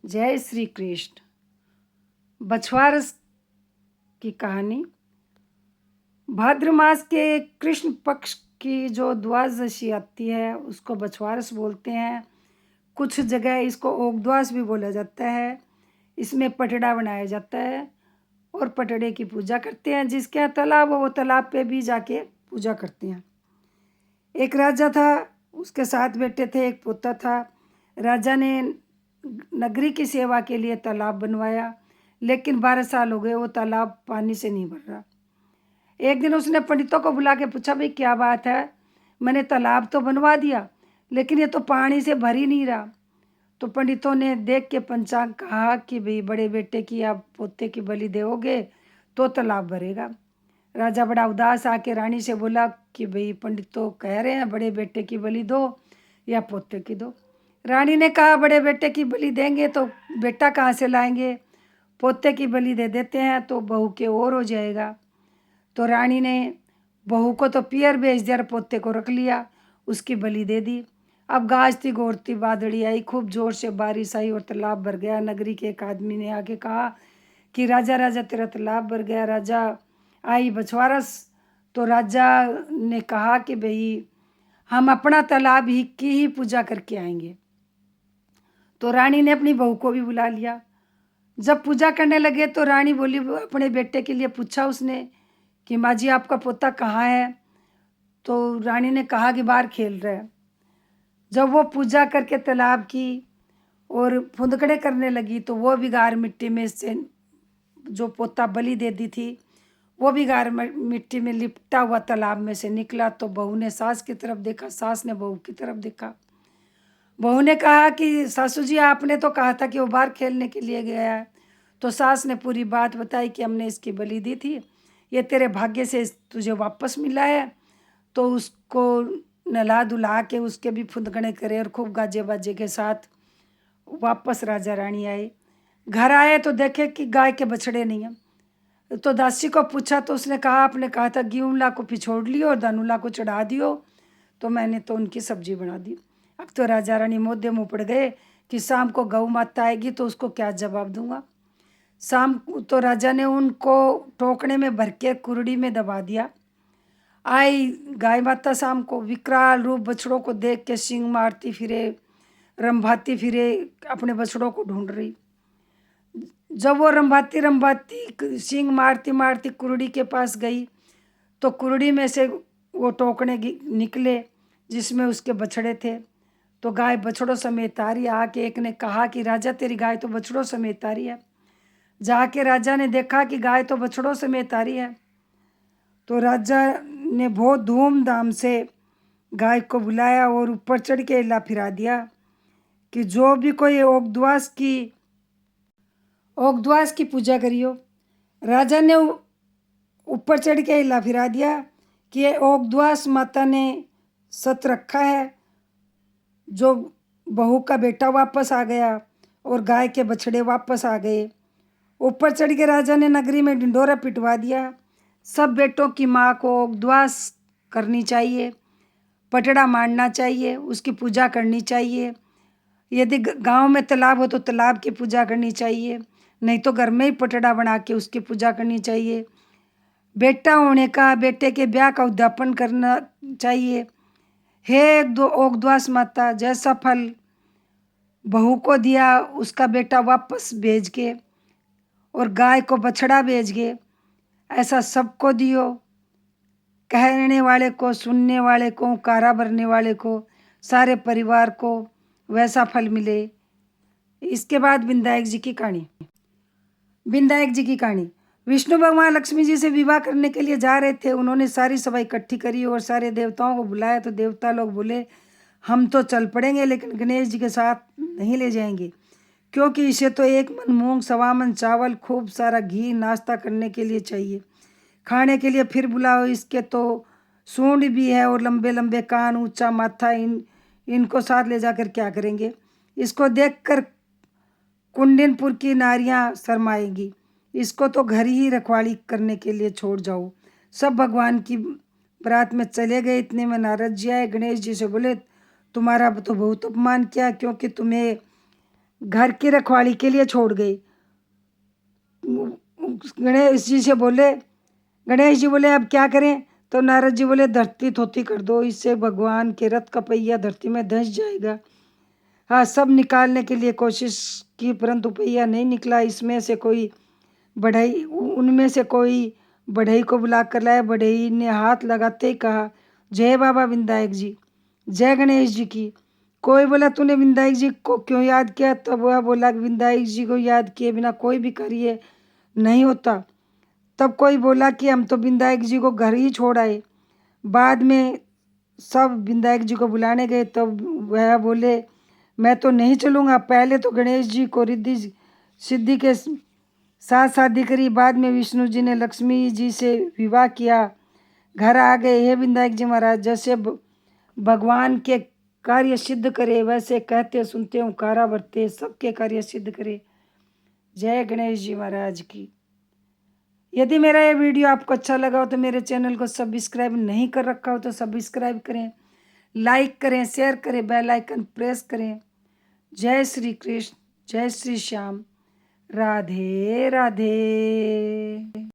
जय श्री कृष्ण। बछवारस की कहानी। भाद्र मास के कृष्ण पक्ष की जो द्वादशी आती है उसको बछवारस बोलते हैं। कुछ जगह इसको ओगद्वास भी बोला जाता है। इसमें पटड़ा बनाया जाता है और पटड़े की पूजा करते हैं। जिसके यहाँ तालाब हो वो तालाब पे भी जाके पूजा करते हैं। एक राजा था, उसके 7 बेटे थे, एक पोता था। राजा ने नगरी की सेवा के लिए तालाब बनवाया, लेकिन 12 साल हो गए वो तालाब पानी से नहीं भर रहा। एक दिन उसने पंडितों को बुला के पूछा, भाई क्या बात है, मैंने तालाब तो बनवा दिया लेकिन ये तो पानी से भर ही नहीं रहा। तो पंडितों ने देख के पंचांग कहा कि भाई बड़े बेटे की आप पोते की बलि दोगे तो तालाब भरेगा। राजा बड़ा उदास आके रानी से बोला कि भाई पंडित तो कह रहे हैं बड़े बेटे की बलि दो या पोते की दो। रानी ने कहा बड़े बेटे की बलि देंगे तो बेटा कहाँ से लाएंगे, पोते की बलि दे देते हैं तो बहू के और हो जाएगा। तो रानी ने बहू को तो पियर भेज दिया, पोते को रख लिया, उसकी बलि दे दी। अब गाजती गोरती बादड़ी आई, खूब जोर से बारिश आई और तालाब भर गया। नगरी के एक आदमी ने आके कहा कि राजा राजा तेरा तालाब भर गया, राजा आई बछवारस। तो राजा ने कहा कि भाई हम अपना तालाब ही की ही पूजा करके आएंगे। तो रानी ने अपनी बहू को भी बुला लिया। जब पूजा करने लगे तो रानी बोली, अपने बेटे के लिए पूछा उसने कि माँ जी आपका पोता कहाँ है। तो रानी ने कहा कि बाहर खेल रहा है। जब वो पूजा करके तालाब की और फुंदकड़े करने लगी तो वो भी गार मिट्टी में से जो पोता बलि दे दी थी वो भी गार मिट्टी में लिपटा हुआ तालाब में से निकला। तो बहू ने सास की तरफ देखा, सास ने बहू की तरफ देखा। बहू ने कहा कि सासू जी आपने तो कहा था कि वो बाहर खेलने के लिए गया है। तो सास ने पूरी बात बताई कि हमने इसकी बलि दी थी, ये तेरे भाग्य से तुझे वापस मिला है। तो उसको नला धुला के उसके भी फुंदकने करे और खूब गाजे बाजे के साथ वापस राजा रानी आए। घर आए तो देखे कि गाय के बछड़े नहीं हैं। तो दासी को पूछा तो उसने कहा आपने कहा था गेहूँला को पिछोड़ लियो और दानूला को चढ़ा दियो, तो मैंने तो उनकी सब्जी बना दी। अब तो राजा रानी मोदे मुँह पड़ गए कि शाम को गौ माता आएगी तो उसको क्या जवाब दूंगा। शाम तो राजा ने उनको टोकने में भर के कुरड़ी में दबा दिया। आई गाय माता शाम को विकराल रूप बछड़ों को देख के सींग मारती फिरे, रंभाती फिरे, अपने बछड़ों को ढूंढ रही। जब वो रंभाती रंभाती सींग मारती मारती कुरड़ी के पास गई तो कुरड़ी में से वो टोकने निकले जिसमें उसके बछड़े थे। तो गाय बछड़ों समेत आ रही। आके एक ने कहा कि राजा तेरी गाय तो बछड़ों समेत आ रही है। जाके राजा ने देखा कि गाय तो बछड़ों समेत आ रही है। तो राजा ने बहुत धूमधाम से गाय को बुलाया और ऊपर चढ़ के हिला फिरा दिया कि जो भी कोई ओगद्वास की पूजा करियो। राजा ने ऊपर चढ़ के हिला फिरा दिया कि ये ओगद्वास माता ने सत रखा है। जो बहू का बेटा वापस आ गया और गाय के बछड़े वापस आ गए। ऊपर चढ़ के राजा ने नगरी में ढिंढोरा पिटवा दिया। सब बेटों की माँ को ओगद्वास करनी चाहिए, पटड़ा मारना चाहिए, उसकी पूजा करनी चाहिए। यदि गांव में तालाब हो तो तालाब की पूजा करनी चाहिए, नहीं तो घर में ही पटड़ा बना के उसकी पूजा करनी चाहिए। बेटा होने का, बेटे के ब्याह का उद्यापन करना चाहिए। हे ओगद्वास माता, जैसा फल बहू को दिया उसका बेटा वापस भेज के और गाय को बछड़ा भेज के ऐसा सबको दियो। कहने वाले को, सुनने वाले को, कारा भरने वाले को, सारे परिवार को वैसा फल मिले। इसके बाद विनायक जी की कहानी। विनायक जी की कहानी। विष्णु भगवान लक्ष्मी जी से विवाह करने के लिए जा रहे थे। उन्होंने सारी सभा इकट्ठी करी और सारे देवताओं को बुलाया। तो देवता लोग बोले हम तो चल पड़ेंगे लेकिन गणेश जी के साथ नहीं ले जाएंगे, क्योंकि इसे तो 1 मन मूंग, 1.25 मन चावल, खूब सारा घी नाश्ता करने के लिए चाहिए। खाने के लिए फिर बुलाओ, इसके तो सूंड भी है और लंबे लंबे कान, ऊंचा माथा, इनको साथ ले जाकर क्या करेंगे। इसको देखकर कुंडनपुर की नारियां शर्माएंगी। इसको तो घर ही रखवाली करने के लिए छोड़ जाओ। सब भगवान की बारात में चले गए। इतने में नारद जी आए। गणेश जी से बोले तुम्हारा तो बहुत अपमान किया, क्योंकि तुम्हें घर की रखवाली के लिए छोड़ गई। गणेश जी से बोले, गणेश जी बोले अब क्या करें? तो नारद जी बोले धरती थोती कर दो, इससे भगवान के रथ का पहिया धरती में धंस जाएगा। हाँ, सब निकालने के लिए कोशिश की परंतु पहिया नहीं निकला। इसमें से कोई बढ़ई, उनमें से कोई बढ़ई को बुला कर लाया। बढ़ई ने हाथ लगाते ही कहा, जय बाबा विनायक जी, जय गणेश जी की। कोई बोला तूने विनायक जी को क्यों याद किया? तब वह बोला विनायक जी को याद किए बिना कोई भी कार्य नहीं होता। तब कोई बोला कि हम तो विनायक जी को घर ही छोड़ आए। बाद में सब विनायक जी को बुलाने गए, तब वह बोले मैं तो नहीं चलूँगा। पहले तो गणेश जी को रिद्धि सिद्धि के साथ शादी करी, बाद में विष्णु जी ने लक्ष्मी जी से विवाह किया, घर आ गए। हे विनायक जी महाराज, जैसे भगवान के कार्य सिद्ध करे वैसे कहते सुनते हुकारा बरते, सबके कार्य सिद्ध करे। जय गणेश जी महाराज की। यदि मेरा ये वीडियो आपको अच्छा लगा हो तो मेरे चैनल को सब्सक्राइब नहीं कर रखा हो तो सब्सक्राइब करें, लाइक करें, शेयर करें, बेल आइकन प्रेस करें। जय श्री कृष्ण, जय श्री श्याम, राधे राधे।